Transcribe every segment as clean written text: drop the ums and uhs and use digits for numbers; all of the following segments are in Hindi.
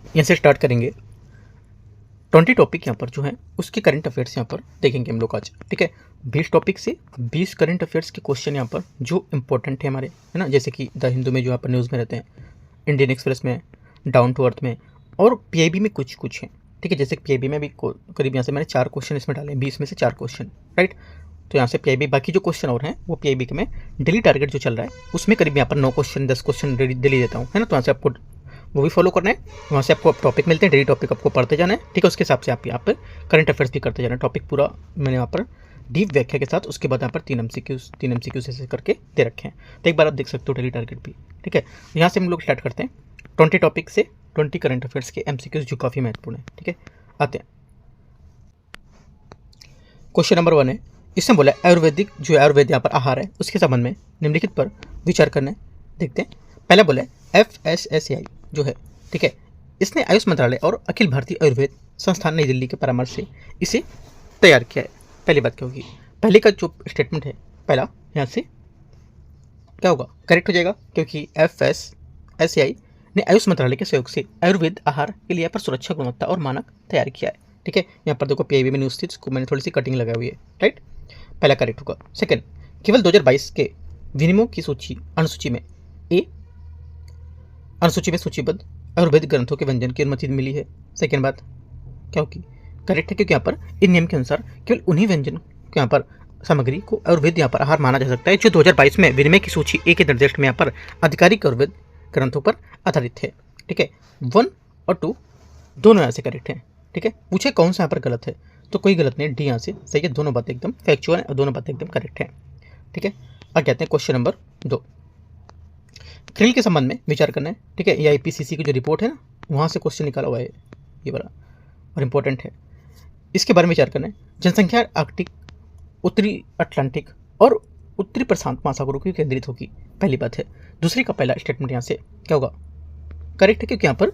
यहाँ से स्टार्ट करेंगे। 20 टॉपिक यहाँ पर जो है उसके करंट अफेयर्स यहाँ पर देखेंगे हम लोग आज, ठीक है। 20 टॉपिक से 20 करंट अफेयर्स के क्वेश्चन यहाँ पर जो इंपॉर्टेंट है हमारे, है ना, जैसे कि द हिंदू में जो यहाँ पर न्यूज़ में रहते हैं, इंडियन एक्सप्रेस में, डाउन टू अर्थ में, और पीआईबी में कुछ कुछ हैं, ठीक है। जैसे पीआईबी में भी करीब यहाँ से मैंने 4 क्वेश्चन इसमें डाले हैं, 20 में से 4 क्वेश्चन, राइट। तो यहाँ से पीआईबी, बाकी जो क्वेश्चन और हैं वो पीआईबी के में डेली टारगेट जो चल रहा है उसमें करीब यहाँ पर 9 क्वेश्चन 10 क्वेश्चन डेली देता हूँ, है ना। तो यहाँ से आपको वो भी फॉलो करना है, वहाँ से आपको टॉपिक मिलते हैं, डेली टॉपिक आपको पढ़ते जाना है, ठीक है। उसके हिसाब से आप यहाँ पर करंट अफेयर्स भी करते जाना है। टॉपिक पूरा मैंने यहाँ पर डीप व्याख्या के साथ, उसके बाद यहाँ पर 3 MCQs ऐसे करके दे रखे हैं। तो एक बार आप देख सकते हो डेली टारगेट भी, ठीक है। यहाँ से हम लोग स्टार्ट करते हैं 20 टॉपिक से 20 करंट अफेयर्स के MCQs जो काफ़ी महत्वपूर्ण है, ठीक है। आते हैं क्वेश्चन नंबर 1 है, इसमें बोला आयुर्वेदिक जो आयुर्वेद यहाँ पर आहार है उसके संबंध में निम्नलिखित पर विचार करना है। देखते हैं। पहला बोला FSSAI जो है, ठीक है, इसने आयुष मंत्रालय और अखिल भारतीय आयुर्वेद संस्थान नई दिल्ली के परामर्श से इसे तैयार किया है। पहली बात क्या होगी, पहले का जो स्टेटमेंट है पहला, यहाँ से क्या होगा, करेक्ट हो जाएगा, क्योंकि FSSAI ने आयुष मंत्रालय के सहयोग से आयुर्वेद आहार के लिए यहाँ पर सुरक्षा, गुणवत्ता और मानक तैयार किया है, ठीक है। यहाँ पर देखो पीआईबी में न्यूज़ थी, इसको मैंने थोड़ी सी कटिंग लगाई हुई है, राइट। पहला करेक्ट होगा। सेकंड, केवल 2022 के विनिमयों की अनुसूची में अनुसूची में सूचीबद्ध आयुर्वेदिक ग्रंथों के व्यंजन की अनुमति मिली है। सेकंड बात क्या होगी, करेक्ट है, क्योंकि यहाँ पर इन नियम के अनुसार केवल उन्हीं व्यंजन को यहाँ पर सामग्री को आयुर्वेद यहाँ पर आहार माना जा सकता है जो 2022 में विनिमय की सूची ए के निर्देश में यहाँ पर आधिकारिक आयुर्वेद ग्रंथों पर आधारित है, ठीक है। 1 और 2 दोनों यहाँ से करेक्ट हैं, ठीक है। पूछे कौन सा यहाँ पर गलत है, तो कोई गलत नहीं, डी यहाँ से सही है। दोनों बातें एकदम फैक्चुअल है और दोनों बातें एकदम करेक्ट हैं, ठीक है। आगे आते हैं क्वेश्चन नंबर 2, क्रिल के संबंध में विचार करना है, ठीक है। ये IPCC की जो रिपोर्ट है ना, वहाँ से क्वेश्चन निकाला हुआ है ये वाला, और इम्पोर्टेंट है, इसके बारे में विचार करना है। जनसंख्या आर्कटिक, उत्तरी अटलांटिक और उत्तरी प्रशांत महासागरों की केंद्रित होगी, पहली बात है। दूसरी का पहला स्टेटमेंट यहाँ से क्या होगा, करेक्ट है, क्योंकि यहाँ पर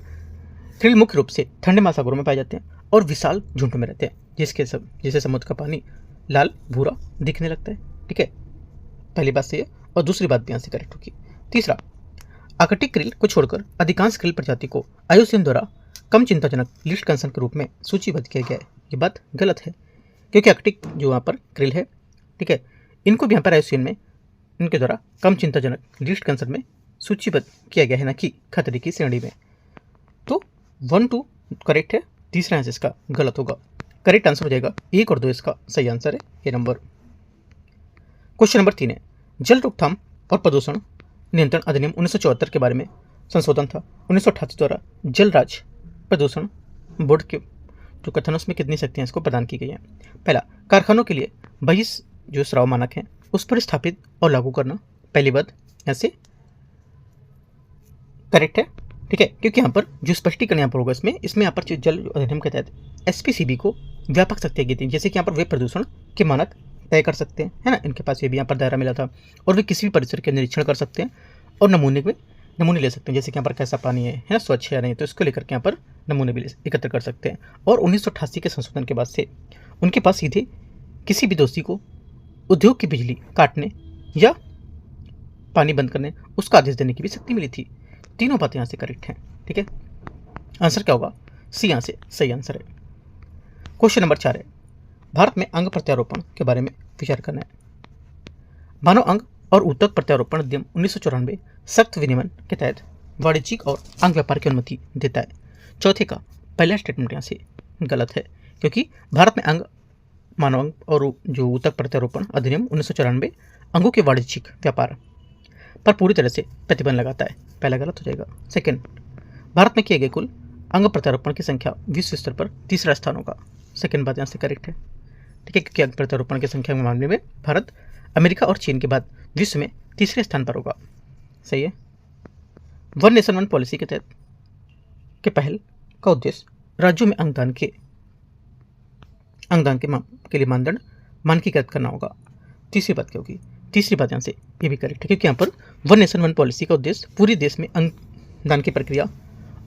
क्रिल मुख्य रूप से ठंडे महासागरों में पाए जाते हैं और विशाल झुंड में रहते हैं, जिसे समुद्र का पानी लाल भूरा दिखने लगता है, ठीक है। पहली बात सही है और दूसरी बात भी यहाँ से करेक्ट होगी। तीसरा, आर्कटिक क्रिल को छोड़कर अधिकांश क्रिल प्रजाति को IUCN द्वारा कम चिंताजनक लिस्ट कंसर्न के रूप में सूचीबद्ध किया गया है। ये बात गलत है, क्योंकि आर्कटिक जो यहाँ पर क्रिल है, ठीक है, इनको भी यहाँ पर IUCN में इनके द्वारा कम चिंताजनक लिस्ट कंसर्न में सूचीबद्ध किया गया है, ना कि खतरे की श्रेणी में। तो 1, 2 करेक्ट है, तीसरा आंसर इसका गलत होगा। करेक्ट आंसर हो जाएगा 1 और 2 इसका सही आंसर है, ये नंबर। क्वेश्चन नंबर 3 है, जल रोकथाम और प्रदूषण नियंत्रण अधिनियम 1974 के बारे में संशोधन था। 1988 द्वारा जल राज्य प्रदूषण बोर्ड के जो कथन उसमें कितनी शक्तियाँ इसको प्रदान की गई हैं। पहला, कारखानों के लिए 22 जो स्राव मानक हैं उस पर स्थापित और लागू करना, पहली बात यहाँ से करेक्ट है, ठीक है, क्योंकि यहाँ पर जो स्पष्टीकरण यहाँ पर होगा इसमें यहाँ पर जल अधिनियम के तहत SPCB को व्यापक शक्तियाँ दी थी, जैसे कि यहाँ पर वे प्रदूषण के मानक तय कर सकते हैं, है ना, इनके पास ये भी यहाँ पर दायरा मिला था, और वे किसी भी परिसर के निरीक्षण कर सकते हैं और नमूने ले सकते हैं, जैसे कि यहाँ पर कैसा पानी है ना, स्वच्छ है या नहीं, तो इसको लेकर के यहाँ पर नमूने भी एकत्र कर सकते हैं। और 1988 के संशोधन के बाद से उनके पास सीधे किसी भी दोषी को उद्योग की बिजली काटने या पानी बंद करने उसका आदेश देने की भी शक्ति मिली थी। तीनों बातें यहाँ से करेक्ट हैं, ठीक है। आंसर क्या होगा, सी यहाँ से सही आंसर है। क्वेश्चन नंबर 4 है, भारत में अंग प्रत्यारोपण के बारे में विचार करना है। मानव अंग और ऊतक प्रत्यारोपण अधिनियम 1994 सख्त विनियमन के तहत वाणिज्यिक और अंग व्यापार की अनुमति देता है। चौथे का पहला स्टेटमेंट यहाँ से गलत है, क्योंकि भारत में मानव अंग और जो ऊतक प्रत्यारोपण अधिनियम 1994 अंगों के वाणिज्यिक व्यापार पर पूरी तरह से प्रतिबंध लगाता है, पहला गलत हो जाएगा। सेकंड, भारत में किए गए कुल अंग प्रत्यारोपण की संख्या विश्व स्तर पर तीसरा स्थान होगा, सेकंड बात यहाँ से करेक्ट है, ठीक है, क्योंकि अंग प्रत्यारोपण की संख्या के मामले में भारत अमेरिका और चीन के बाद विश्व में तीसरे स्थान पर होगा, सही है। 1 नेशन 1 पॉलिसी के तहत के पहल का उद्देश्य राज्यों में अंगदान के लिए मानदंड मानकीकृत करना होगा। तीसरी बात क्या होगी, तीसरी बात यहाँ से ये भी करेक्ट है, क्योंकि यहाँ पर 1 नेशन 1 पॉलिसी का उद्देश्य पूरे देश में अंगदान की प्रक्रिया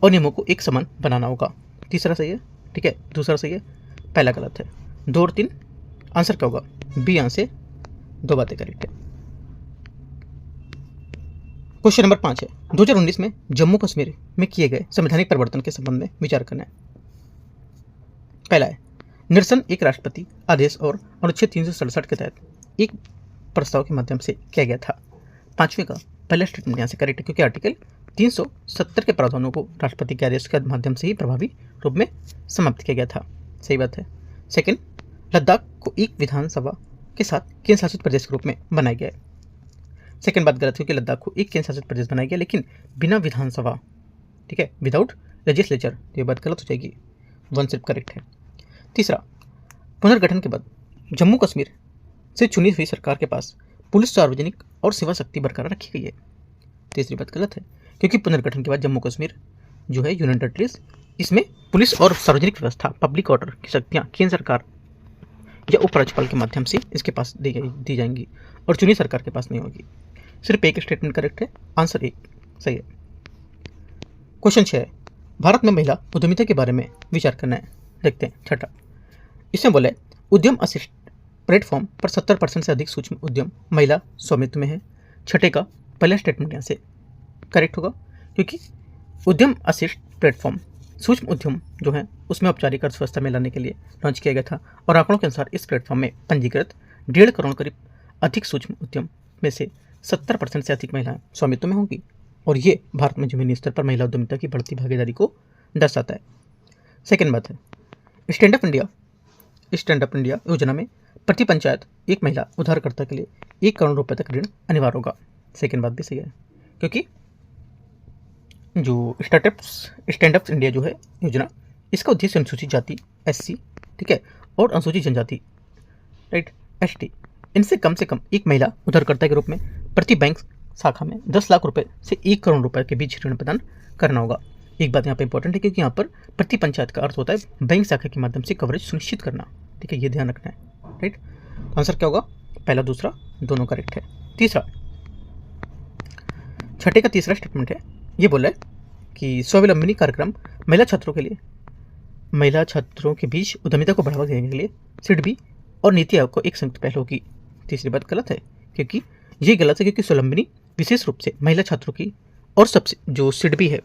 और नियमों को एक समान बनाना होगा। तीसरा सही है, ठीक है, दूसरा सही है, पहला गलत है। 2 और 3 आंसर क्या होगा, बी यहाँ से 2 बातें करेक्ट है। क्वेश्चन नंबर 5 है 2019 में जम्मू कश्मीर में किए गए संवैधानिक परिवर्तन के संबंध में विचार करना है। पहला है निरसन एक राष्ट्रपति आदेश और अनुच्छेद 367 के तहत एक प्रस्ताव के माध्यम से किया गया था। पांचवें का पहला स्टेटमेंट यहाँ से करेक्ट है क्योंकि आर्टिकल 370 के प्रावधानों को राष्ट्रपति के आदेश के माध्यम से ही प्रभावी रूप में समाप्त किया गया था। सही बात है। सेकंड, लद्दाख को एक विधानसभा के साथ केंद्र शासित प्रदेश के रूप में बनाया गया है। सेकंड बात गलत है क्योंकि लद्दाख को एक केंद्र शासित प्रदेश बनाया गया लेकिन बिना विधानसभा, ठीक है, विदाउट लेजिस्लेचर, ये बात गलत हो जाएगी। वन सिर्फ करेक्ट है। तीसरा, पुनर्गठन के बाद जम्मू कश्मीर से चुनी हुई सरकार के पास पुलिस, सार्वजनिक और सेवा शक्ति बरकरार रखी गई है। तीसरी बात गलत है क्योंकि पुनर्गठन के बाद जम्मू कश्मीर जो है यूनियन टेरिटरीज, इसमें पुलिस और सार्वजनिक व्यवस्था, पब्लिक ऑर्डर की शक्तियाँ केंद्र सरकार या उपराज्यपाल के माध्यम से इसके पास दी जाएंगी और चुनी सरकार के पास नहीं होगी। सिर्फ एक स्टेटमेंट करेक्ट है, आंसर एक सही है। क्वेश्चन 6 है भारत में महिला उद्यमिता के बारे में विचार करना है। देखते हैं छठा, इसमें बोला है उद्यम असिस्ट प्लेटफॉर्म पर 70% से अधिक सूक्ष्म उद्यम महिला स्वामित्व में है। छठे का पहला स्टेटमेंट यहाँ से करेक्ट होगा क्योंकि उद्यम असिस्ट प्लेटफॉर्म सूक्ष्म उद्यम जो है उसमें औपचारिक अर्थव्यवस्था में लाने के लिए लॉन्च किया गया था और आंकड़ों के अनुसार इस प्लेटफॉर्म में पंजीकृत 1.5 करोड़ करीब अधिक सूक्ष्म उद्यम में से 70% से अधिक महिलाएं स्वामित्व में होंगी और ये भारत में जमीनी स्तर पर महिला उद्यमिता की बढ़ती भागीदारी को दर्शाता है। सेकेंड बात है स्टैंड अप इंडिया योजना में प्रति पंचायत एक महिला उधारकर्ता के लिए 1 करोड़ रुपए तक ऋण अनिवार्य होगा। सेकेंड बात भी सही है क्योंकि जो स्टैंड अप इंडिया जो है योजना, इसका उद्देश्य अनुसूचित जाति SC, ठीक है, और अनुसूचित जनजाति राइट ST, इनसे कम एक महिला उधारकर्ता के रूप में प्रति बैंक शाखा में 10 लाख रुपए से 1 करोड़ रुपए के बीच ऋण प्रदान करना होगा। एक बात यहाँ पे इंपॉर्टेंट है क्योंकि यहाँ पर प्रति पंचायत का अर्थ होता है बैंक शाखा के माध्यम से कवरेज सुनिश्चित करना, ठीक है, ये ध्यान रखना है राइट। तो आंसर क्या होगा, पहला दूसरा दोनों करेक्ट है। तीसरा, छठे का तीसरा स्टेटमेंट है, ये बोला है कि स्वावलंबनी कार्यक्रम महिला छात्रों के बीच उद्यमिता को बढ़ावा देने के लिए सिडबी और नीति आयोग को एक संयुक्त पहल होगी। तीसरी बात गलत है क्योंकि ये गलत है क्योंकि स्वावलंबनी विशेष रूप से महिला छात्रों की और सबसे जो सिडबी है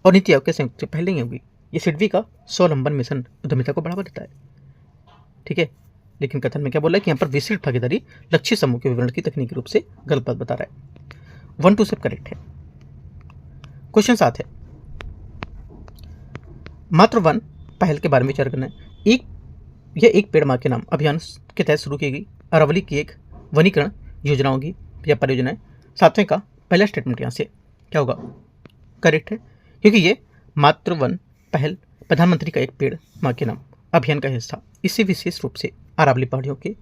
और नीति आयोग के संयुक्त पहल नहीं होगी। ये सिडबी का स्वावलंबन मिशन उद्यमिता को बढ़ावा देता है, ठीक है, लेकिन कथन में क्या बोला है कि यहाँ पर विशिष्ट भागीदारी लक्ष्य समूह के विवरण की तकनीकी रूप से गलत बात बता रहा है। 1 2 सब करेक्ट है। क्वेश्चन 7 है मात्र वन पहल के बारे में विचार करना है। एक पेड़ मां के नाम अभियान के तहत शुरू की गई अरावली की एक वनीकरण योजना होगी या परियोजना है। 7वें का पहला स्टेटमेंट यहाँ से क्या होगा, करेक्ट है क्योंकि ये मात्र वन पहल प्रधानमंत्री का एक पेड़ मां के नाम अभियान का हिस्सा इसे विशेष रूप से अरावली पहाड़ियों के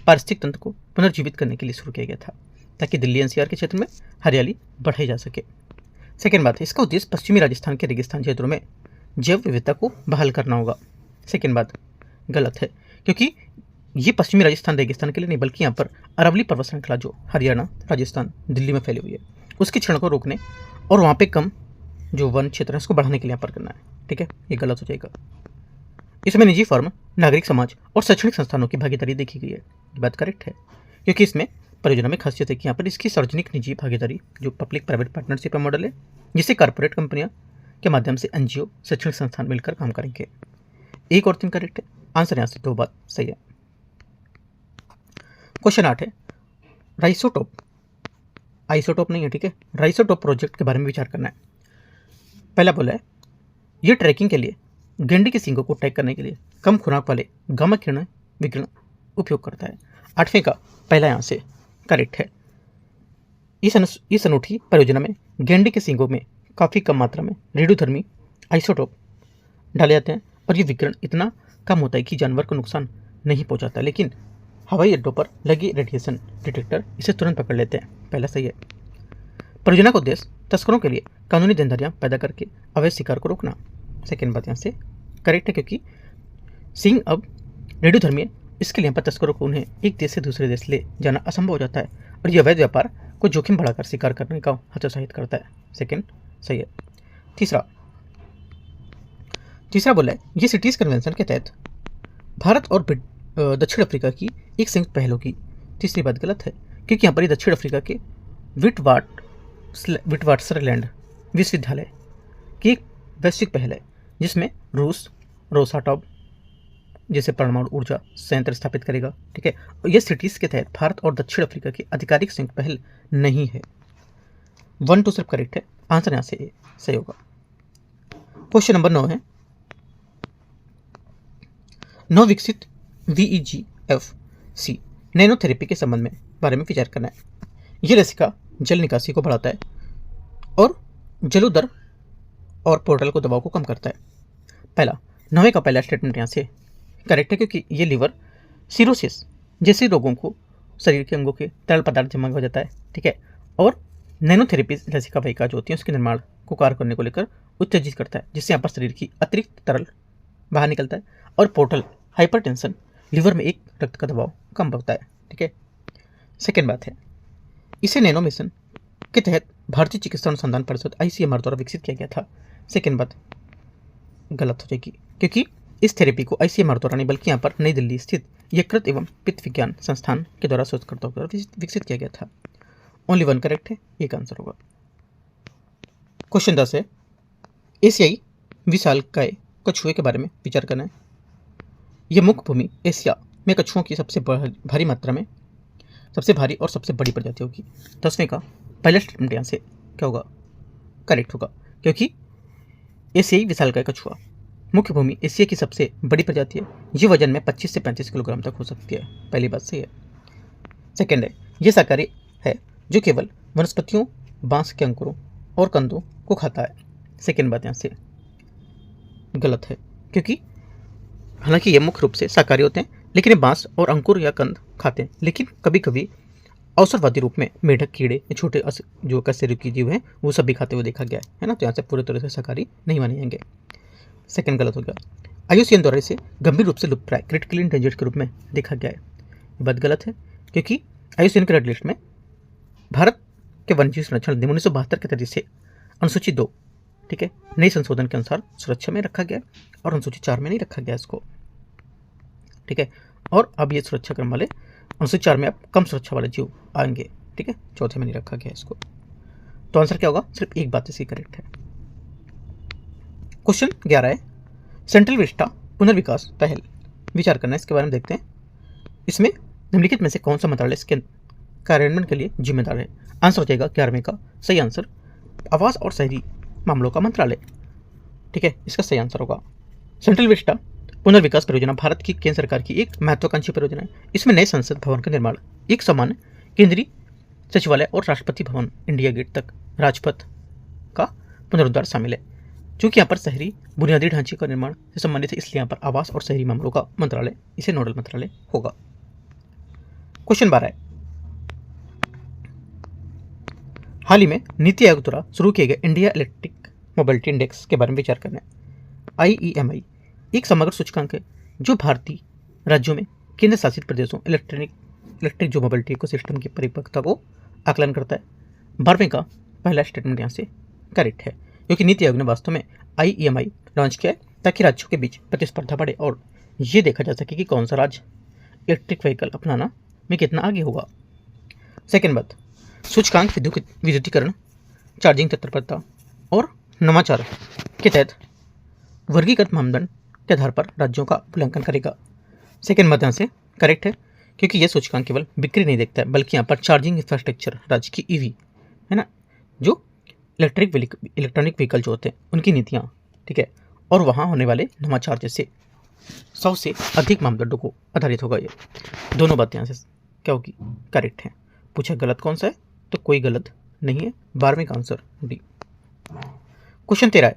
पारिस्थितिक तंत्र को पुनर्जीवित करने के लिए शुरू किया गया था ताकि दिल्ली NCR के क्षेत्र में हरियाली बढ़ाई जा सके। सेकेंड बात है इसका उद्देश्य पश्चिमी राजस्थान के रेगिस्तान क्षेत्रों में जैव विविधता को बहाल करना होगा। सेकेंड बात गलत है क्योंकि ये पश्चिमी राजस्थान रेगिस्तान के लिए नहीं बल्कि यहाँ पर अरावली पर्वत श्रृंखला जो हरियाणा, राजस्थान, दिल्ली में फैली हुई है उसके क्षरण को रोकने और वहाँ पे कम जो वन क्षेत्र है उसको बढ़ाने के लिए यहाँ पर करना है, ठीक है, ये गलत हो जाएगा। इसमें निजी फर्म, नागरिक समाज और शैक्षणिक संस्थानों की भागीदारी देखी गई है, ये बात करेक्ट है क्योंकि इसमें परियोजना में खासियत है कि यहाँ पर इसकी सार्वजनिक निजी भागीदारी जो पब्लिक प्राइवेट पार्टनरशिप का मॉडल है जिससे कॉर्पोरेट कंपनियां के माध्यम से NGO, शैक्षणिक संस्थान मिलकर काम करेंगे। 1 और 3 करेक्ट है, आंसर यहाँ से 2 बात सही है। क्वेश्चन 8 है आइसोटोप नहीं है, ठीक है, राइसोटोप प्रोजेक्ट के बारे में विचार करना है। पहला बोला है ये ट्रैकिंग के लिए गेंडे के सींगों को ट्रैक करने के लिए कम खुराक वाले गामा किरण विकिरण उपयोग करता है। 8वें का पहला यहाँ से करेक्ट है। इस अनूठी परियोजना में गेंडे के सींगों में काफ़ी कम मात्रा में रेडियोधर्मी आइसोटोप डाले जाते हैं और ये विकिरण इतना कम होता है कि जानवर को नुकसान नहीं पहुंचाता, लेकिन हवाई अड्डों पर लगे रेडिएशन डिटेक्टर इसे तुरंत पकड़ लेते हैं। पहला सही है। परियोजना का उद्देश्य तस्करों के लिए कानूनी देनदारियां पैदा करके अवैध शिकार को रोकना। सेकेंड बात यहाँ से करेक्ट है क्योंकि सिंह अब रेडियोधर्मी है, इसके लिए यहाँ पर तस्करों को उन्हें एक देश से दूसरे देश ले जाना असंभव हो जाता है और यह अवैध व्यापार को जोखिम बढ़ाकर शिकार करने का हतोत्साहित करता है। सेकेंड सही है। तीसरा बोला है ये सिटीज कन्वेंशन के तहत भारत और दक्षिण अफ्रीका की एक संयुक्त पहल होगी। तीसरी बात गलत है क्योंकि यहाँ पर दक्षिण अफ्रीका के विटवाटरलैंड विश्वविद्यालय की एक वैश्विक पहल है जिसमें रूस रोसाटॉम जैसे परमाणु ऊर्जा संयंत्र स्थापित करेगा। ठीक है, और यह सिटीज के तहत भारत और दक्षिण अफ्रीका की आधिकारिक संयुक्त पहल नहीं है। 1 2 सिर्फ करेक्ट है, आंसर यहां से सही होगा। क्वेश्चन नंबर 9 है, नवविकसित VEGF-C नैनोथेरेपी के संबंध में बारे में विचार करना है। यह लसिका जल निकासी को बढ़ाता है और जलोदर और पोर्टल को दबाव को कम करता है। पहला 9 का पहला स्टेटमेंट यहाँ से करेक्ट है क्योंकि ये लीवर सिरोसिस जैसे रोगों को शरीर के अंगों के तरल पदार्थ जमा हो जाता है। ठीक है, और नैनोथेरेपी लसिका वाहिका जो होती है उसके निर्माण को कार्य करने को लेकर उत्तेजित करता है, जिससे यहाँ पर शरीर की अतिरिक्त तरल बाहर निकलता है। और पोर्टल हाइपरटेंशन लीवर में एक रक्त का दबाव कम होता है। ठीक है, सेकेंड बात है, इसे नैनो मिशन के तहत भारतीय चिकित्सा अनुसंधान परिषद ICMR द्वारा विकसित किया गया था। सेकेंड बात गलत हो जाएगी क्योंकि इस थेरेपी को ICMR द्वारा नहीं बल्कि यहाँ पर नई दिल्ली स्थित यकृत एवं पित्त विज्ञान संस्थान के द्वारा शोधकर्ताओं द्वारा विकसित किया गया था। ओनली 1 करेक्ट है, एक आंसर होगा। क्वेश्चन 10 है, एशियाई विशालकाय कछुए के बारे में विचार करना है। यह मुख्य भूमि एशिया में कछुओं की सबसे भारी मात्रा में सबसे भारी और सबसे बड़ी प्रजाति होगी। 10वें का पहला स्टेटमेंट यहाँ से क्या होगा, करेक्ट होगा क्योंकि एशियाई विशालकाय कछुआ मुख्य भूमि एशिया की सबसे बड़ी प्रजाति है। ये वजन में 25 से 35 किलोग्राम तक हो सकती है। पहली बात सही है। सेकेंड है, ये शाकाहारी है जो केवल वनस्पतियों, बांस के अंकुरों और कंदों को खाता है। सेकेंड बात यहाँ से गलत है क्योंकि हालांकि ये मुख्य रूप से शाकाहारी होते हैं लेकिन ये बांस और अंकुर या कंद खाते हैं, लेकिन कभी कभी अवसरवादी रूप में मेढक, कीड़े, छोटे जो कशेरुकी जीव हैं वो सब भी खाते हुए देखा गया है ना, तो यहाँ से पूरी तरह से शाकाहारी नहीं माने जाएंगे। सेकंड गलत हो गया। IUCN द्वारा इसे गंभीर रूप से लुप्तप्राय क्रिटिकली इंडेंजर्ड के रूप में देखा गया है। ये बात गलत है क्योंकि IUCN के रेड लिस्ट में भारत के वन्यजीव संरक्षण अधिनियम 1972 के तहत से अनुसूची 2 ठीक है नई संशोधन के अनुसार सुरक्षा में रखा गया और अनुसूची 4 में नहीं रखा गया इसको। ठीक है, और अब ये सुरक्षा क्रम वाले अनुसूची 4 में अब कम सुरक्षा वाले जीव आएंगे। ठीक है, चौथे में नहीं रखा गया इसको। तो आंसर क्या होगा, सिर्फ एक बात इसी करेक्ट है। क्वेश्चन 11 है, सेंट्रल विस्टा पुनर्विकास पहल विचार करना है, इसके बारे में देखते हैं। इसमें निम्नलिखित में से कौन सा मंत्रालय इसके कार्यान्वयन के लिए जिम्मेदार है। आंसर हो जाएगा 11वें का सही आंसर आवास और शहरी मामलों का मंत्रालय। ठीक है, इसका सही आंसर होगा। सेंट्रल विस्टा पुनर्विकास परियोजना भारत की केंद्र सरकार की एक महत्वाकांक्षी परियोजना है। इसमें नए संसद भवन का निर्माण, एक समान केंद्रीय सचिवालय और राष्ट्रपति भवन, इंडिया गेट तक राजपथ का पुनरुद्धार शामिल है। चूंकि यहाँ पर शहरी बुनियादी ढांचे का निर्माण से संबंधित है, इसलिए यहाँ पर आवास और शहरी मामलों का मंत्रालय इसे नोडल मंत्रालय होगा। क्वेश्चन 12 है, हाल ही में नीति आयोग द्वारा शुरू किए गए इंडिया इलेक्ट्रिक मोबिलिटी इंडेक्स के बारे में विचार करना है। IEMI एक समग्र सूचकांक है जो भारतीय राज्यों में केंद्र शासित प्रदेशों इलेक्ट्रिक जो मोबिलिटी इकोसिस्टम की परिपक्वता को आकलन करता है। 12वें का पहला स्टेटमेंट यहाँ से करेक्ट है क्योंकि नीति आयोग ने वास्तव में IEMI लॉन्च किया है ताकि राज्यों के बीच प्रतिस्पर्धा बढ़े और ये देखा जा सके कि कौन सा राज्य इलेक्ट्रिक व्हीकल अपनाना में कितना आगे होगा। सेकेंड बात, सूचकांक विद्युतीकरण, चार्जिंग तत्परता और नवाचार के तहत वर्गीकृत मानदंड के आधार पर राज्यों का मूल्यांकन करेगा। सेकेंड बात यहाँ से करेक्ट है क्योंकि यह सूचकांक केवल बिक्री नहीं देखता है बल्कि यहाँ पर चार्जिंग इंफ्रास्ट्रक्चर, राज्य की EV है ना, जो इलेक्ट्रॉनिक व्हीकल जो होते हैं उनकी नीतियाँ, ठीक है, और वहाँ होने वाले नवाचार जैसे 100 से अधिक मापदंडों को आधारित होगा। ये दोनों बातें यहाँ से क्या होगी, करेक्ट है। पूछा गलत कौन सा है, तो कोई गलत नहीं है। 12वें का आंसर डी। क्वेश्चन 13 है,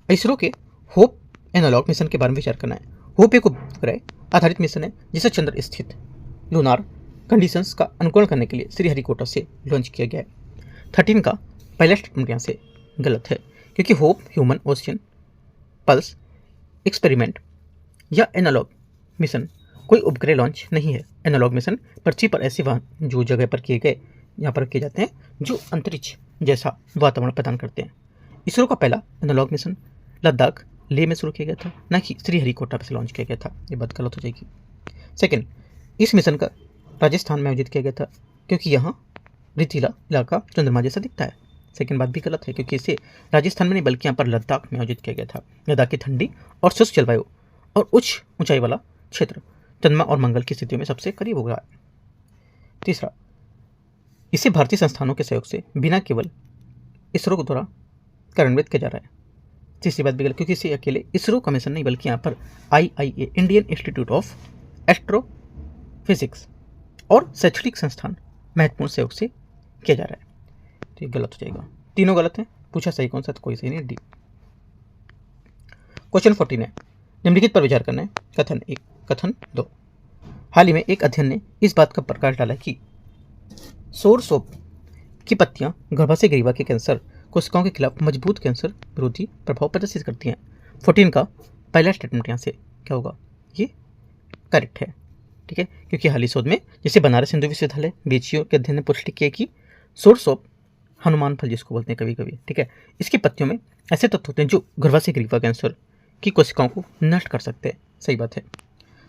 इसरो के होप एनालॉग मिशन के बारे में विचार करना है। होप एक उपग्रह आधारित मिशन है जिसे चंद्र स्थित लूनार कंडीशंस का अनुकरण करने के लिए श्रीहरिकोटा से लॉन्च किया गया है। 13 का पहला स्टेटमेंट यहाँ से गलत है क्योंकि hope human ocean pulse experiment या एनालॉग मिशन कोई उपग्रह लॉन्च नहीं है। एनालॉग मिशन पृथ्वी पर ऐसे वाहन जो जगह पर किए गए यहाँ पर किए जाते हैं जो अंतरिक्ष जैसा वातावरण प्रदान करते हैं। इसरो का पहला एनालॉग मिशन लद्दाख लेह में शुरू किया गया था, न कि श्रीहरिकोटा से लॉन्च किया गया था। ये बात गलत हो जाएगी। सेकेंड, इस मिशन का राजस्थान में आयोजित किया गया था क्योंकि यहाँ रेतीला इलाका चंद्रमा जैसा दिखता है। सेकंड बात भी गलत है, क्योंकि इसे राजस्थान में नहीं बल्कि यहाँ पर लद्दाख में आयोजित किया गया था। लद्दाख की ठंडी और शुष्क जलवायु और उच्च ऊंचाई वाला क्षेत्र चंद्रमा और मंगल की स्थितियों में सबसे करीब होगा। तीसरा, इसे भारतीय संस्थानों के सहयोग से बिना केवल इसरो द्वारा कार्यान्वित किया जा रहा है। तीसरी बात भी गलत, क्योंकि इसे अकेले इसरो कमीशन नहीं बल्कि यहाँ पर IIA Indian institute of astrophysics और शैक्षणिक संस्थान महत्वपूर्ण सहयोग से किया जा रहा है। तो ये गलत हो जाएगा, तीनों गलत हैं। पूछा सही कौन सा, तो कोई सही नहीं, डी। क्वेश्चन 14 है, निम्नलिखित पर विचार करना है। कथन 1, कथन 2। हाल ही में एक अध्ययन ने इस बात का प्रकाश डाला कि सोरसोप की पत्तियां गर्भाशय ग्रीवा के कैंसर कोशिकाओं के खिलाफ मजबूत कैंसर विरोधी प्रभाव प्रदर्शित करती हैं। 14 का पहला स्टेटमेंट यहाँ से क्या होगा, ये करेक्ट है। ठीक है, क्योंकि हाल ही शोध में जैसे बनारस हिंदू विश्वविद्यालय BHU के अध्ययन ने पुष्टि की है कि सोरसोप हनुमान फल जिसको बोलते हैं कभी कभी, ठीक है, इसकी पत्तियों में ऐसे तत्व होते हैं जो गर्भाशय ग्रीवा कैंसर की कोशिकाओं को नष्ट कर सकते हैं। सही बात है।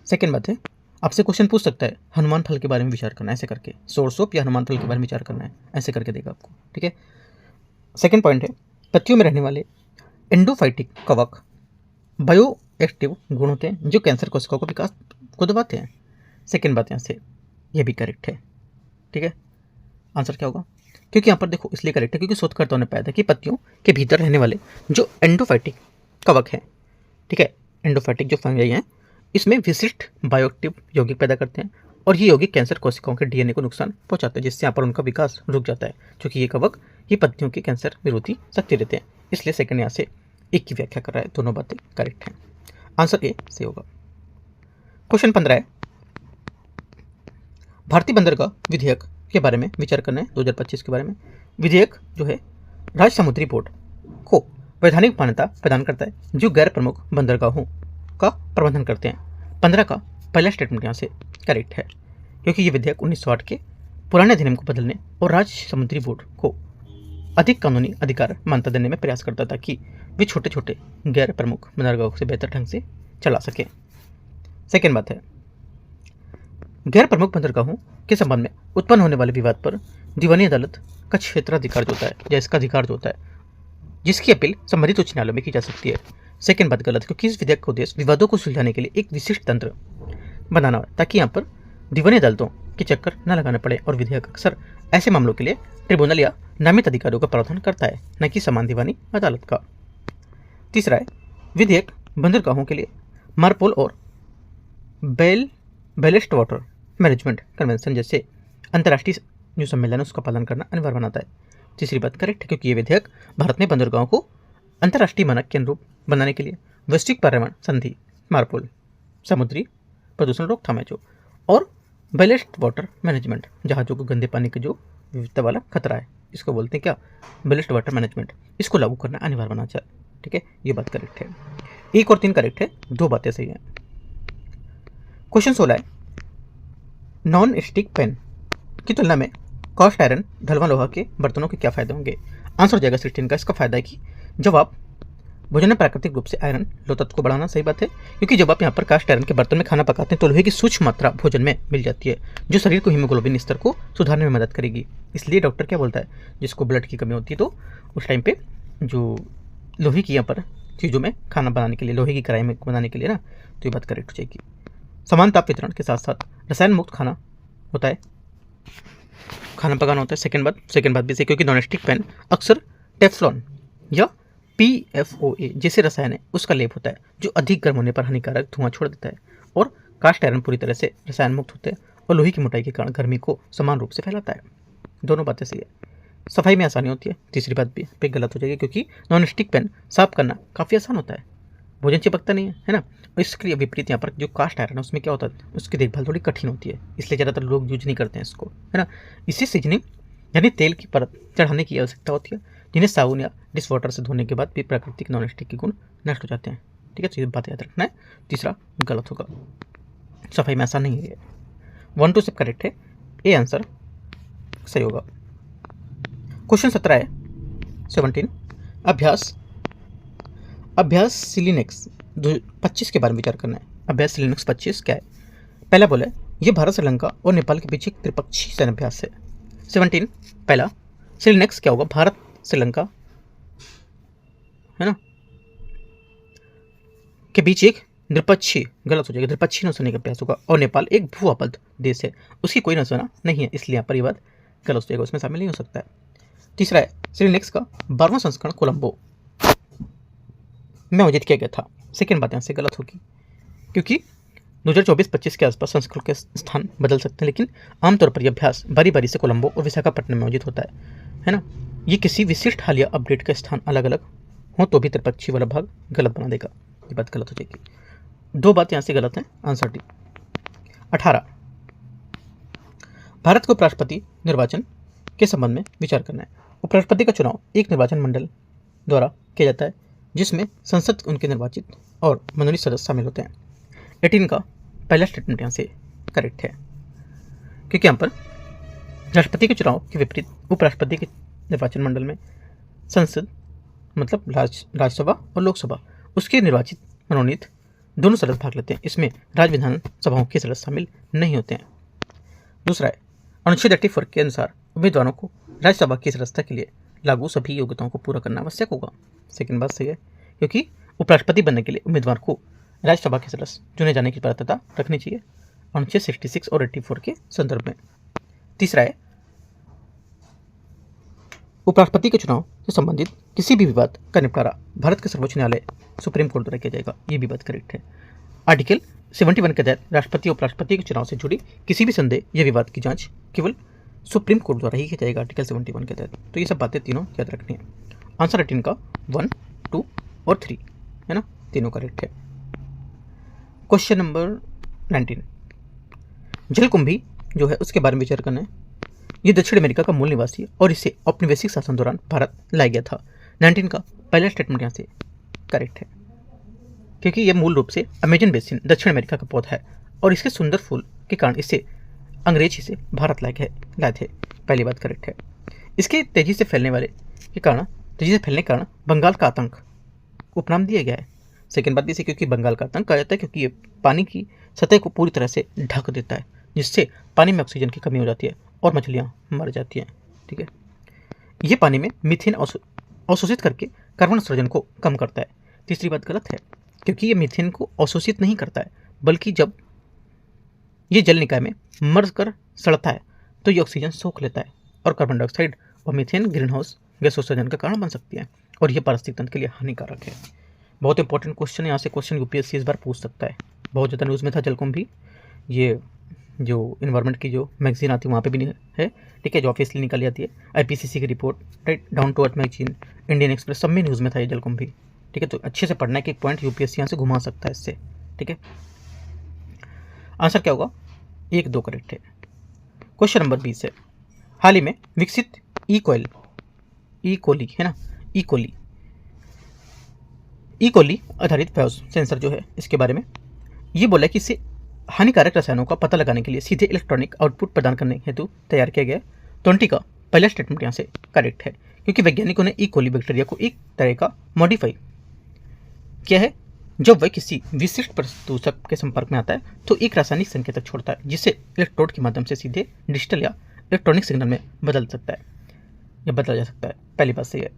सेकेंड बात है, आपसे क्वेश्चन पूछ सकता है हनुमान फल के बारे में विचार करना है, ऐसे करके सोरसोप या हनुमान फल के बारे में विचार करना है, ऐसे करके देगा आपको। ठीक है, सेकेंड पॉइंट है, पत्तियों में रहने वाले एंडोफाइटिक कवक बायो एक्टिव गुण होते हैं जो कैंसर कोशिकाओं को विकास को दबाते हैं। सेकेंड बात यहाँ से ये भी करेक्ट है। ठीक है, आंसर क्या होगा, क्योंकि यहाँ पर देखो इसलिए करेक्ट है क्योंकि शोधकर्ताओं ने पाया था कि पत्तियों के भीतर रहने वाले जो एंडोफाइटिक कवक हैं, ठीक है, एंडोफाइटिक जो फंगाई हैं, इसमें विशिष्ट बायोएक्टिव यौगिक पैदा करते हैं और ये यौगिक कैंसर कोशिकाओं के DNA को नुकसान पहुंचाते हैं, जिससे यहाँ पर उनका विकास रुक जाता है। क्योंकि ये कवक ये पत्तियों की कैंसर विरोधी शक्ति देते हैं, इसलिए सेकंड यहाँ से एक की व्याख्या कर रहा है। दोनों बातें करेक्ट हैं, आंसर ए से होगा। क्वेश्चन 15 है, भारतीय बंदरगाह विधेयक के बारे में विचार करना है, 2025 के बारे में। विधेयक जो है राज्य समुद्री बोर्ड को वैधानिक मान्यता प्रदान करता है जो गैर प्रमुख बंदरगाहों का प्रबंधन करते हैं। 15 का पहला स्टेटमेंट यहाँ से करेक्ट है, क्योंकि ये विधेयक 1908 के पुराने अधिनियम को बदलने और राज्य समुद्री बोर्ड को अधिक कानूनी अधिकार मान्यता देने में प्रयास करता था कि वे छोटे छोटे गैर प्रमुख बंदरगाहों से बेहतर ढंग से चला सकें। सेकेंड बात है, गैर प्रमुख बंदरगाहों के संबंध में उत्पन्न होने वाले विवाद पर दीवानी अदालत का क्षेत्राधिकार जो होता है या इसका अधिकार जो होता है, जिसकी अपील संबंधित उच्च न्यायालय में की जा सकती है। सेकेंड बात गलत, क्योंकि इस विधेयक का उद्देश्य विवादों को सुलझाने के लिए एक विशिष्ट तंत्र बनाना है ताकि यहाँ पर दीवानी अदालतों के चक्कर न लगाने पड़े, और विधेयक अक्सर ऐसे मामलों के लिए ट्रिब्यूनल या नामित अधिकारियों का प्रावधान करता है, न कि समान दीवानी अदालत का। तीसरा है, विधेयक बंदरगाहों के लिए मार्पोल और बैलेस्ट वाटर मैनेजमेंट कन्वेंशन जैसे अंतर्राष्ट्रीय जो सम्मेलन है उसका पालन करना अनिवार्य बनाता है। तीसरी बात करेक्ट है, क्योंकि ये विधेयक भारत ने बंदरगाहों को अंतर्राष्ट्रीय मानक के अनुरूप बनाने के लिए वैश्विक पर्यावरण संधि मार्पोल समुद्री प्रदूषण रोकथाम है जो, और बैलेस्ट वाटर मैनेजमेंट जहाजों को गंदे पानी के जो विविधता वाला खतरा है, इसको बोलते हैं क्या, बैलेस्ट वाटर मैनेजमेंट, इसको लागू करना अनिवार्य बना चाहिए। ठीक है, ये बात करेक्ट है। 1 और 3 करेक्ट है, 2 बातें सही हैं। क्वेश्चन 16 है, नॉन स्टिक पेन की तुलना में कास्ट आयरन ढलवां लोहा के बर्तनों के क्या फायदे होंगे। आंसर हो जाएगा 16 का। इसका फायदा है कि जब आप भोजन में प्राकृतिक रूप से आयरन लोह तत्व को बढ़ाना, सही बात है, क्योंकि जब आप यहाँ पर कास्ट आयरन के बर्तन में खाना पकाते हैं तो लोहे की सूक्ष्म मात्रा भोजन में मिल जाती है जो शरीर को हीमोग्लोबिन स्तर को सुधारने में मदद करेगी। इसलिए डॉक्टर क्या बोलता है, जिसको ब्लड की कमी होती है तो उस टाइम पे जो लोहे की यहाँ पर चीज़ों में खाना बनाने के लिए, लोहे की कढ़ाई में बनाने के लिए ना, तो ये बात करेक्ट हो जाएगी। समान ताप वितरण के साथ साथ रसायन मुक्त खाना होता है, खाना पकाना होता है। सेकेंड बात भी सही, क्योंकि नॉनस्टिक पैन अक्सर टेफ्लॉन या PFOA जैसे रसायन है उसका लेप होता है जो अधिक गर्म होने पर हानिकारक धुआं छोड़ देता है, और कास्ट आयरन पूरी तरह से रसायन मुक्त होते हैं और लोहे की मोटाई के कारण गर्मी को समान रूप से फैलाता है। दोनों बातें सही है। सफाई में आसानी होती है, तीसरी बात भी पे गलत हो जाएगी, क्योंकि नॉनस्टिक पैन साफ करना काफ़ी आसान होता है, भोजन चिपकता नहीं है ना। इसके विपरीत यहाँ पर जो कास्ट आयरन है उसमें क्या होता है, उसकी देखभाल थोड़ी कठिन होती है, इसलिए ज़्यादातर लोग यूज नहीं करते हैं इसको, है ना। इसी सीजनिंग यानी तेल की परत चढ़ाने की आवश्यकता होती है, जिन्हें साबुन या डिश वाटर से धोने के बाद भी प्राकृतिक नॉनस्टिक के गुण नष्ट हो जाते हैं। ठीक है, तो ये बात याद रखना है। तीसरा गलत होगा, सफाई में आसान नहीं है। 1 2 सब करेक्ट है, ए आंसर सही होगा। क्वेश्चन 17 है, 17 अभ्यास सिलिनेक्स 25 के बारे में विचार करना है। अभ्यास सिलिनेक्स 25 क्या है। पहला बोला है, ये भारत, श्रीलंका और नेपाल के बीच एक त्रिपक्षीय सैन्य अभ्यास है। 17 पहला श्रीलंक्स क्या होगा, भारत श्रीलंका है ना के बीच एक द्विपक्षीय, गलत हो जाएगा, द्विपक्षीय नौसेना का अभ्यास होगा, और नेपाल एक भू आबद्ध देश है, उसकी कोई नौसेना नहीं है, इसलिए यहाँ पर ये बात गलत हो जाएगा, उसमें शामिल नहीं हो सकता है। तीसरा है श्रीलंक्स का 12वां संस्करण कोलंबो में आयोजित किया गया था, सेकेंड बात यहाँ से गलत होगी, क्योंकि 2024-25 के आसपास संस्करण के स्थान बदल सकते हैं, लेकिन आमतौर पर यह अभ्यास बारी बारी से कोलंबो और विशाखापट्टनम में आयोजित होता है ना। ये किसी विशिष्ट हालिया अपडेट के स्थान अलग अलग हो तो भी त्रिपक्षीय वाला भाग गलत बना देगा, ये बात गलत हो जाएगी। 2 बात यहाँ से गलत है, आंसर डी। 18 भारत को उपराष्ट्रपति निर्वाचन के संबंध में विचार करना है। उपराष्ट्रपति का चुनाव एक निर्वाचन मंडल द्वारा किया जाता है, जिसमें संसद उनके निर्वाचित और मनोनीत सदस्य शामिल होते हैं। 18 का पहला स्टेटमेंट यहाँ से करेक्ट है, क्योंकि यहाँ पर राष्ट्रपति के चुनाव के विपरीत उपराष्ट्रपति के निर्वाचन मंडल में संसद मतलब राज्यसभा और लोकसभा उसके निर्वाचित मनोनीत दोनों सदस्य भाग लेते हैं, इसमें राज्य विधानसभाओं के सदस्य शामिल नहीं होते हैं। दूसरा है अनुच्छेद 84 के अनुसार उम्मीदवारों को राज्यसभा की सदस्यता के लिए लागू सभी योग्यताओं को पूरा करना आवश्यक होगा, सेकेंड बात सही है, क्योंकि उपराष्ट्रपति बनने के लिए उम्मीदवार को राज्यसभा के सदस्य चुने जाने की पात्रता रखनी चाहिए अनुच्छेद 66 और 84 के संदर्भ में। तीसरा है उपराष्ट्रपति के चुनाव से संबंधित किसी भी विवाद का निपटारा भारत के सर्वोच्च न्यायालय सुप्रीम कोर्ट द्वारा किया जाएगा, ये भी बात करेक्ट है। आर्टिकल 71 के तहत राष्ट्रपति और उपराष्ट्रपति के चुनाव से जुड़ी किसी भी संदेह या विवाद की जांच केवल सुप्रीम कोर्ट द्वारा ही किया जाएगा आर्टिकल 71 के तहत। तो ये सब बातें तीनों याद रखनी है। आंसर 18 का 1, 2 और 3 है ना, तीनों करेक्ट है। क्वेश्चन नंबर 19 जलकुंभी जो है उसके बारे में विचार करना है। ये दक्षिण अमेरिका का मूल निवासी है और इसे औपनिवेशिक शासन दौरान भारत लाया गया था। 19 का पहला स्टेटमेंट यहाँ से करेक्ट है, क्योंकि यह मूल रूप से अमेजन बेसिन दक्षिण अमेरिका का पौधा है और इसके सुंदर फूल के कारण इसे अंग्रेज इसे भारत लाए थे, पहली बात करेक्ट है। इसके तेजी से फैलने के कारण बंगाल का आतंक उपनाम दिया गया है, सेकेंड बात इसे क्योंकि बंगाल का आतंक कहा जाता है क्योंकि ये पानी की सतह को पूरी तरह से ढक देता है, जिससे पानी में ऑक्सीजन की कमी हो जाती है और मछलियाँ मर जाती हैं, ठीक है। ये पानी में मीथेन अवशोषित करके कार्बन उत्सर्जन को कम करता है। तीसरी बात गलत है, क्योंकि ये मीथेन को अवशोषित नहीं करता है, बल्कि जब ये जल निकाय में मर कर सड़ता है तो ये ऑक्सीजन सोख लेता है और कार्बन डाइऑक्साइड और मीथेन ग्रीन हाउस गैस उत्सर्जन का कारण बन सकती है और ये पारिस्थितिक तंत्र के लिए हानिकारक है। बहुत इंपॉर्टेंट क्वेश्चन है, यहाँ से क्वेश्चन यूपीएससी इस बार पूछ सकता है। बहुत ज़्यादा न्यूज़ में था जलकुंभी, ये जो इन्वायरमेंट की जो मैगजीन आती है वहाँ पे भी है, ठीक है, जो ऑफिशियली निकल जाती है, आईपीसीसी की report, right, down to earth magazine, Indian Express, सब में न्यूज़ में था ये जलकुंभी, ठीक है। तो अच्छे से पढ़ना है कि एक पॉइंट यूपीएससी यहाँ से घुमा सकता है इससे, ठीक है। आंसर क्या होगा, 1, 2 करेक्ट है। क्वेश्चन नंबर 20 है हाल ही में विकसित ई कोली है ना, ई कोली आधारित बायोस सेंसर जो है इसके बारे में ये बोला कि इसे हानिकारक रसायनों का पता लगाने के लिए सीधे इलेक्ट्रॉनिक आउटपुट प्रदान करने हेतु तैयार किया गया। 20 का पहला स्टेटमेंट यहाँ से करेक्ट है, क्योंकि वैज्ञानिकों ने ई कोली बैक्टीरिया को एक तरह का मॉडिफाई किया है। जब वह किसी विशिष्ट प्रदूषक के संपर्क में आता है तो एक रासायनिक संकेतक छोड़ता है, जिसे इलेक्ट्रोड के माध्यम से सीधे डिजिटल या इलेक्ट्रॉनिक सिग्नल में बदला जा सकता है, पहली बात सही है।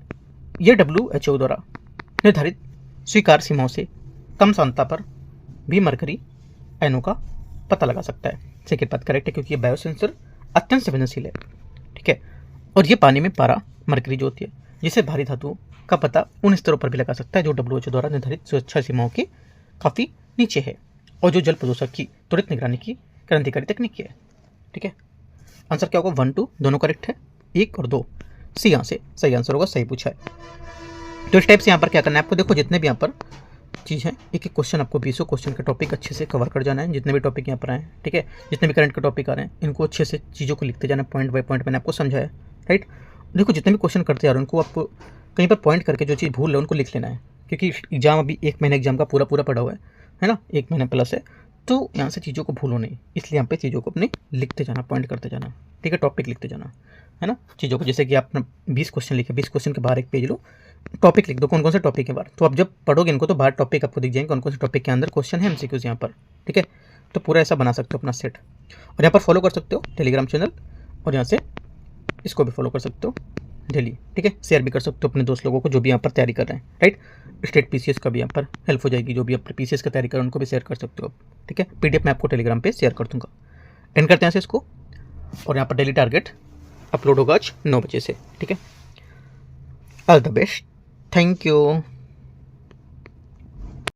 यह WHO द्वारा निर्धारित स्वीकार सीमाओं से कम सांद्रता पर भी मरकरी आयनों का पता लगा सकता है, सेकेंड बात करेक्ट है, क्योंकि ये बायोसेंसर अत्यंत संवेदनशील है, ठीक है। और ये पानी में पारा मरकरी जो होती है, जिसे भारी धातुओं का पता उन स्तरों पर भी लगा सकता है जो WHO द्वारा निर्धारित सुरक्षा सीमाओं के काफ़ी नीचे है और जो जल प्रदूषक की त्वरित निगरानी की क्रांतिकारी तकनीक है, ठीक है। आंसर क्या होगा, 1, 2 दोनों करेक्ट है, 1 और 2 सी यहाँ से सही आंसर होगा, सही पूछा है। तो इस टाइप से यहाँ पर क्या करना है आपको, देखो जितने भी यहाँ पर चीज़ है एक एक क्वेश्चन आपको 20 क्वेश्चन का टॉपिक अच्छे से कवर कर जाना है, जितने भी टॉपिक यहाँ पर आए, ठीक है, जितने भी करंट के टॉपिक आ रहे हैं इनको अच्छे से चीज़ों को लिखते जाना, पॉइंट बाय पॉइंट मैंने आपको समझाया, राइट। देखो जितने भी क्वेश्चन करते आ रहे हैं उनको आपको कहीं पर पॉइंट करके जो चीज़ भूल है उनको लिख लेना है, क्योंकि एग्जाम अभी 1 महीने एग्जाम का पूरा पड़ा हुआ है ना, 1 महीने प्लस है, तो यहाँ से चीज़ों को भूलो नहीं, इसलिए यहाँ पे चीज़ों को अपने लिखते जाना, पॉइंट करते जाना, ठीक है, टॉपिक लिखते जाना, है ना, चीज़ों को। जैसे कि आप 20 क्वेश्चन लिखे, 20 क्वेश्चन के बाहर एक पेज लो, टॉपिक लिख दो कौन कौन से टॉपिक के बाहर, तो आप जब पढ़ोगे इनको तो बाहर टॉपिक आपको दिख जाएंगे कौन कौन से टॉपिक के अंदर क्वेश्चन है, MCQs यहाँ पर, ठीक है। तो पूरा ऐसा बना सकते हो अपना सेट, और यहाँ पर फॉलो कर सकते हो टेलीग्राम चैनल, और यहाँ से इसको भी फॉलो कर सकते हो डेली, ठीक है। शेयर भी कर सकते हो अपने दोस्त लोगों को जो भी यहाँ पर तैयारी कर रहे हैं, राइट। स्टेट पीसीएस का भी यहाँ पर हेल्प हो जाएगी, जो भी आप पीसीएस की तैयारी कर रहे हैं उनको भी शेयर कर सकते हो, ठीक है। पीडीएफ मैं आपको टेलीग्राम पे शेयर कर दूंगा। एंड करते हैं से इसको, और यहाँ पर डेली टारगेट अपलोड होगा आज 9 बजे से, ठीक है। All the best, thank you.